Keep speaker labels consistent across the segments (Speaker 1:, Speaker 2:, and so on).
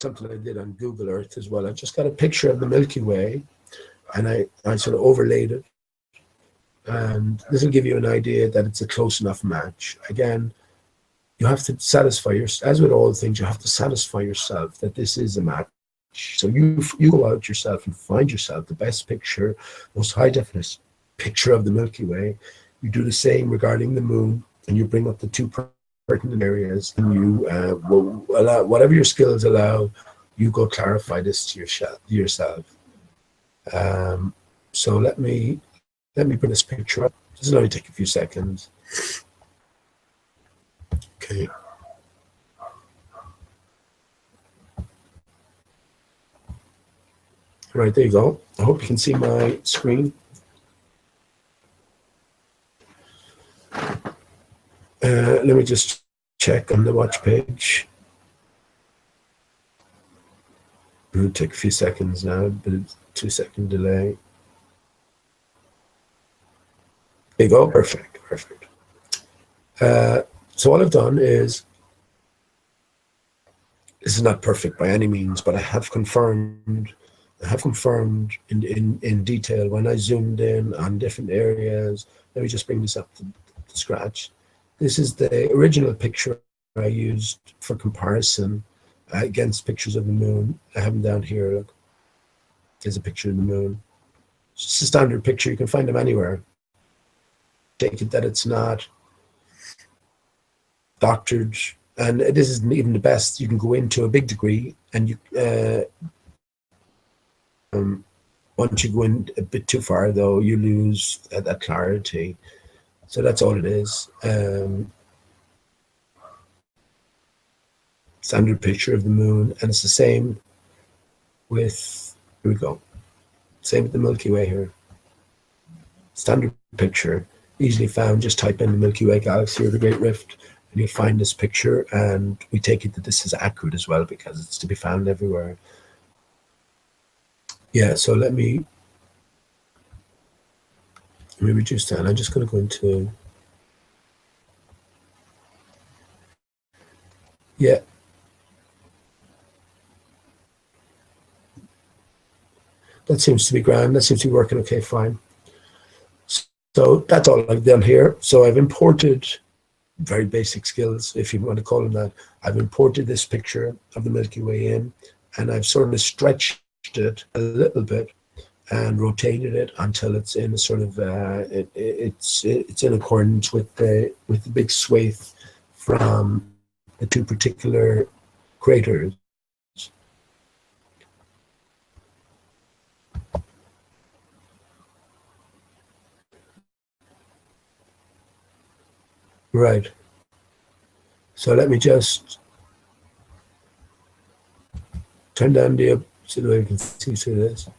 Speaker 1: something I did on Google Earth as well. I just got a picture of the Milky Way, and I sort of overlaid it. And this will give you an idea that it's a close enough match. Again, you have to satisfy as with all things, you have to satisfy yourself that this is a match. So you go out yourself and find yourself the best picture, most high definition picture of the Milky Way. You do the same regarding the moon, and you bring up the two pertinent areas, and you will allow whatever your skills allow. You go clarify this to yourself. So let me bring this picture up. This will only take a few seconds. Okay. Right, there you go. I hope you can see my screen. Let me just check on the watch page. It'll take a few seconds now, but it's 2-second delay. There you go. Perfect. So what I've done is, this is not perfect by any means, but I have confirmed in detail when I zoomed in on different areas. Let me just bring this up to scratch. This is the original picture I used for comparison against pictures of the moon. I have them down here. Look, there's a picture of the moon. It's just a standard picture. You can find them anywhere. Take it that it's not doctored, and this isn't even the best. You can go into a big degree, and you once you go in a bit too far, though, you lose that clarity. So that's all it is. Standard picture of the moon, and it's the same with, here we go, same with the Milky Way here. Standard picture, easily found. Just type in the Milky Way galaxy or the Great Rift, and you'll find this picture, and we take it that this is accurate as well because it's to be found everywhere. Yeah, so let me reduce that. I'm just going to go into, yeah. That seems to be grand. That seems to be working okay, fine. So that's all I've done here. So I've imported very basic skills, if you want to call them that. I've imported this picture of the Milky Way in, and I've sort of stretched it a little bit and rotated it until it's in a sort of it's in accordance with the big swathe from the two particular craters. Right. So let me just turn down the so that we can see through this.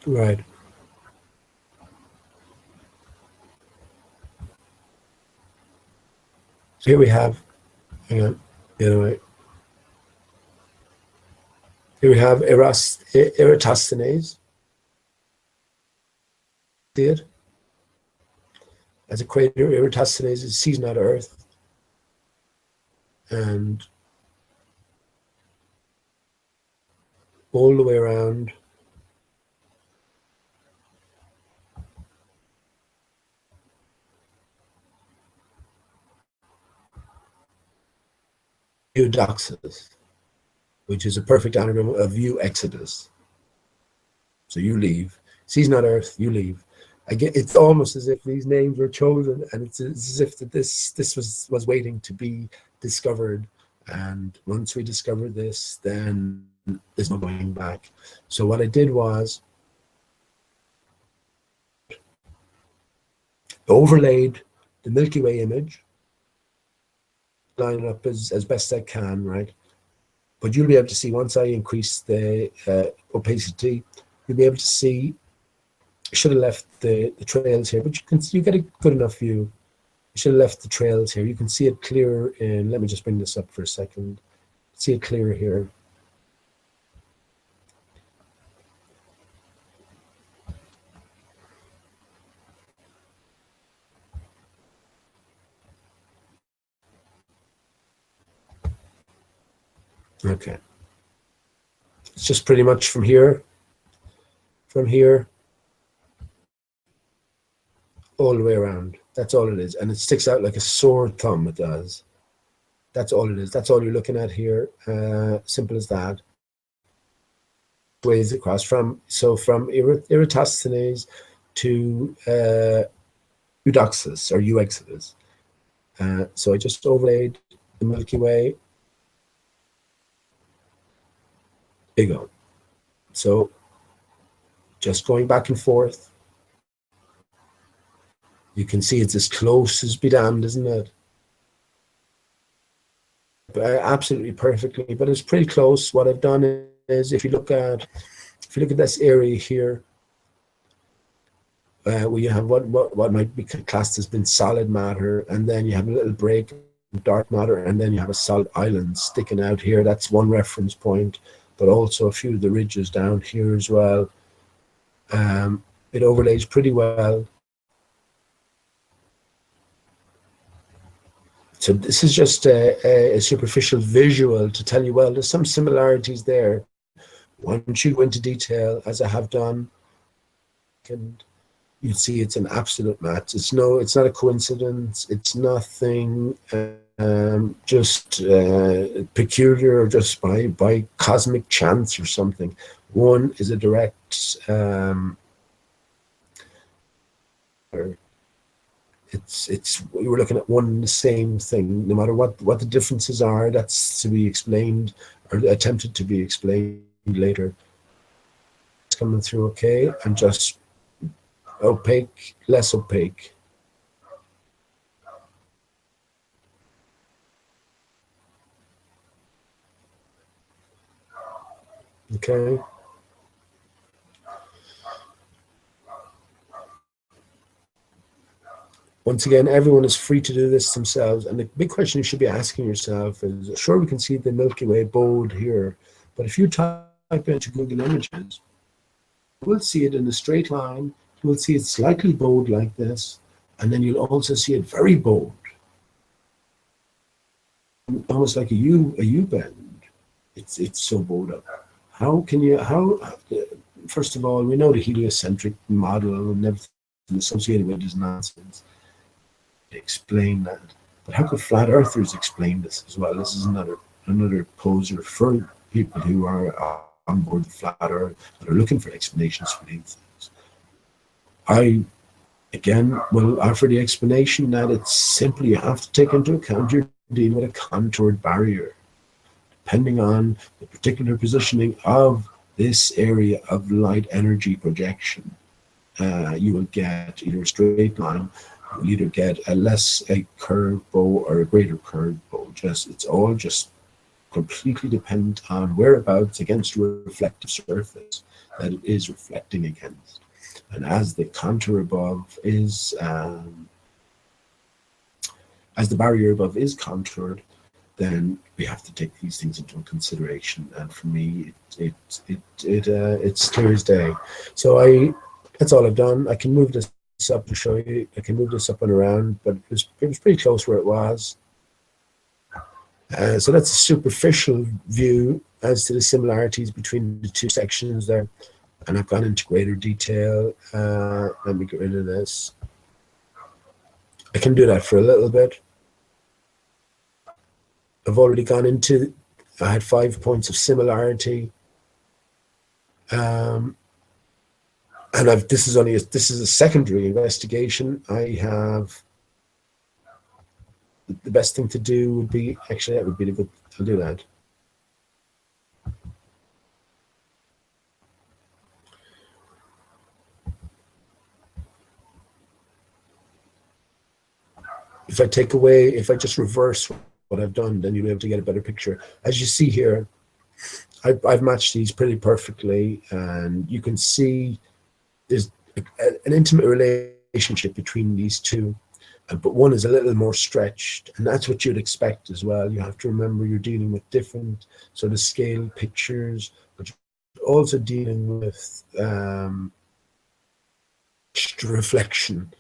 Speaker 1: Right. So here we have, hang on, the other way. Here we have Eratosthenes. See it? As a crater, Eratosthenes is season out of Earth. And all the way around, Eudoxus, which is a perfect anagram of Exodus. So you leave. Season on Earth, you leave. It's almost as if these names were chosen, and it's as if that this was waiting to be discovered. And once we discovered this, then there's no going back. So what I did was overlaid the Milky Way image, line it up as best I can, right? But you'll be able to see, once I increase the opacity, you'll be able to see. I should have left the trails here, but you get a good enough view. I should have left the trails here. You can see it clearer in, let me just bring this up for a second. See it clearer here. Okay. It's just pretty much from here, all the way around. That's all it is. And it sticks out like a sore thumb, it does. That's all it is. That's all you're looking at here. Simple as that. Ways across from Eratosthenes to Eudoxus or Euexodus. So I just overlaid the Milky Way. There you go. So just going back and forth. You can see it's as close as be damned, isn't it? Absolutely perfectly, but it's pretty close. What I've done is, if you look at this area here, where you have what might be classed as been solid matter, and then you have a little break of dark matter, and then you have a solid island sticking out here. That's one reference point, but also a few of the ridges down here as well. It overlays pretty well. So this is just a superficial visual to tell you, well, there's some similarities there. Once you go into detail, as I have done, and you see it's an absolute match. It's not a coincidence. It's nothing just peculiar or just by cosmic chance or something. One is a direct we were looking at one and the same thing, no matter what the differences are. That's to be explained or attempted to be explained later. It's coming through okay, and just opaque, less opaque. Okay. Once again, everyone is free to do this themselves. And the big question you should be asking yourself is, sure, we can see the Milky Way bold here, but if you type into Google Images, you will see it in a straight line. You will see it slightly bold like this, and then you'll also see it very bold, almost like a U bend. It's so bold up. First of all, we know the heliocentric model and everything associated with this nonsense. Explain that, but how could flat earthers explain this as well? This is another poser for people who are on board the flat earth and are looking for explanations for these things. I again will offer the explanation that it's simply, you have to take into account you're dealing with a contoured barrier. Depending on the particular positioning of this area of light energy projection, you will get either a straight line, you'll either get a curved bow or a greater curved bow. It's all just completely dependent on whereabouts against the reflective surface that it is reflecting against. And as the contour above is, as the barrier above is contoured, then we have to take these things into consideration. And for me, it's clear as day. So that's all I've done. I can move this up to show you. I can move this up and around, but it was pretty close where it was. So that's a superficial view as to the similarities between the two sections there. And I've gone into greater detail. Let me get rid of this. I can do that for a little bit. I've already gone into, I had 5 points of similarity. And this is a secondary investigation. I have, the best thing to do would be, actually that would be the good, I'll do that. If I just reverse what I've done, then you'll be able to get a better picture. As you see here, I've matched these pretty perfectly, and you can see there's an intimate relationship between these two, but one is a little more stretched, and that's what you'd expect as well. You have to remember you're dealing with different sort of scale pictures, but you're also dealing with reflection,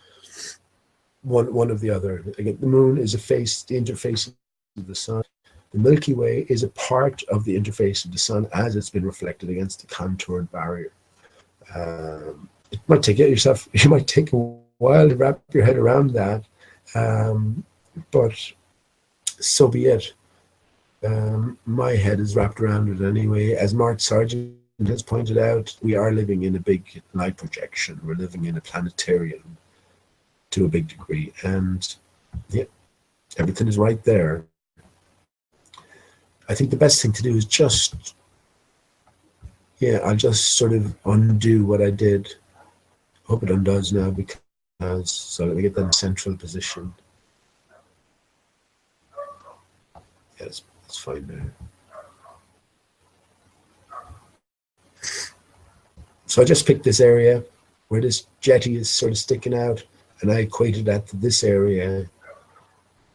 Speaker 1: one of the other. Again, the moon is the interface of the sun. The Milky Way is a part of the interface of the sun as it's been reflected against the contoured barrier. It might take you might take a while to wrap your head around that, but so be it. My head is wrapped around it anyway. As Mark Sargent has pointed out, we are living in a big light projection. We're living in a planetarium to a big degree, and yeah, everything is right there. I think the best thing to do is just, I'll just sort of undo what I did. Hope it undoes now, because, so let me get that in central position. Yes, it's fine now. So I just picked this area where this jetty is sort of sticking out, and I equated that to this area.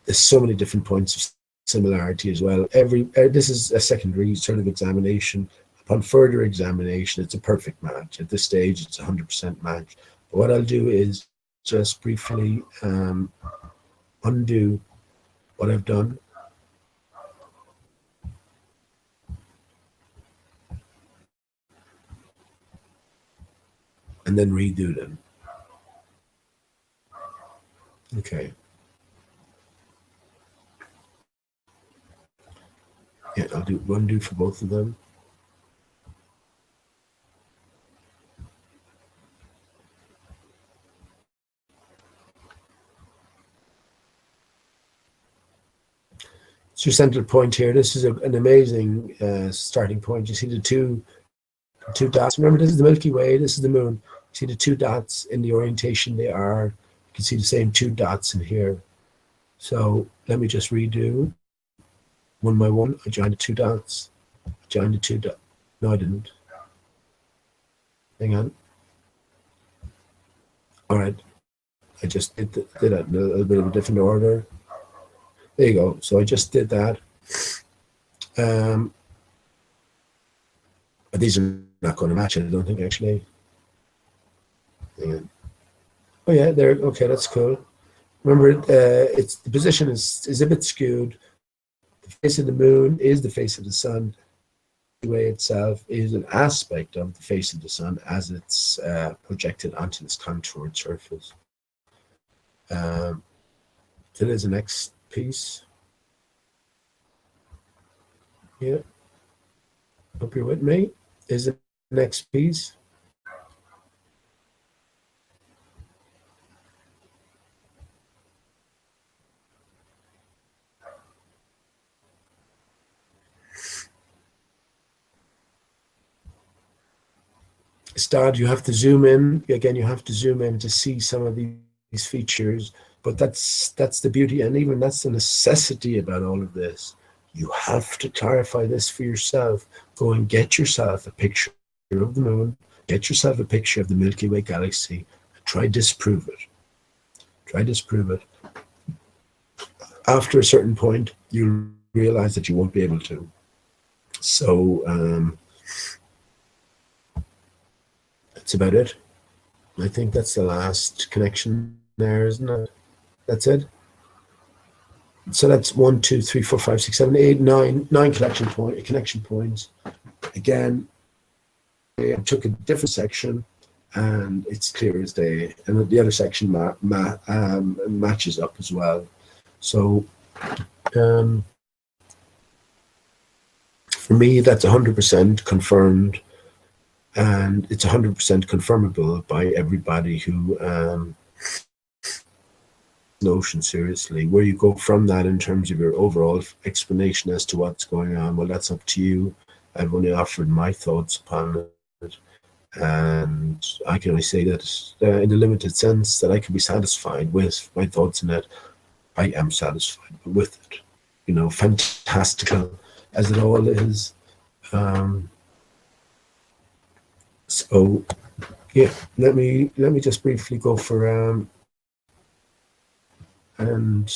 Speaker 1: There's so many different points of similarity as well. This is a secondary sort of examination. Upon further examination, it's a perfect match. At this stage, it's 100% match. But what I'll do is just briefly undo what I've done. And then redo them. Okay. Yeah, I'll do undo for both of them. It's your center point here. This is an amazing starting point. You see the two dots. Remember, this is the Milky Way. This is the moon. You see the two dots in the orientation they are. You can see the same two dots in here. So let me just redo one by one. I joined the two dots. I joined the two dots. No, I didn't. Hang on. All right. I just did that in a little bit of a different order. There you go. So I just did that. But these are not going to match it, I don't think, actually. Hang on. Oh yeah, there. Okay, that's cool. Remember, it's the position is a bit skewed. The face of the moon is the face of the sun. The way itself is an aspect of the face of the sun as it's projected onto this contoured surface. So there's the next piece. Yeah. Hope you're with me. Is the next piece. Start, you have to zoom in. Again, you have to zoom in to see some of these features, but that's the beauty, and even that's the necessity about all of this. You have to clarify this for yourself. Go and get yourself a picture of the moon, get yourself a picture of the Milky Way galaxy, and try disprove it. Try disprove it. After a certain point, you'll realize that you won't be able to. So that's about it. I think that's the last connection there, isn't it? That's it. So that's 1, 2, 3, 4, 5, 6, 7, 8, 9 connection points. Again, I took a different section, and it's clear as day. And the other section matches up as well. So for me, that's 100% confirmed, and it's 100% confirmable by everybody who notion seriously. Where you go from that in terms of your overall explanation as to what's going on, well, that's up to you. I've only offered my thoughts upon it, and I can only say that in a limited sense that I can be satisfied with my thoughts in it. I am satisfied with it. You know, fantastical as it all is. So yeah, let me just briefly go for and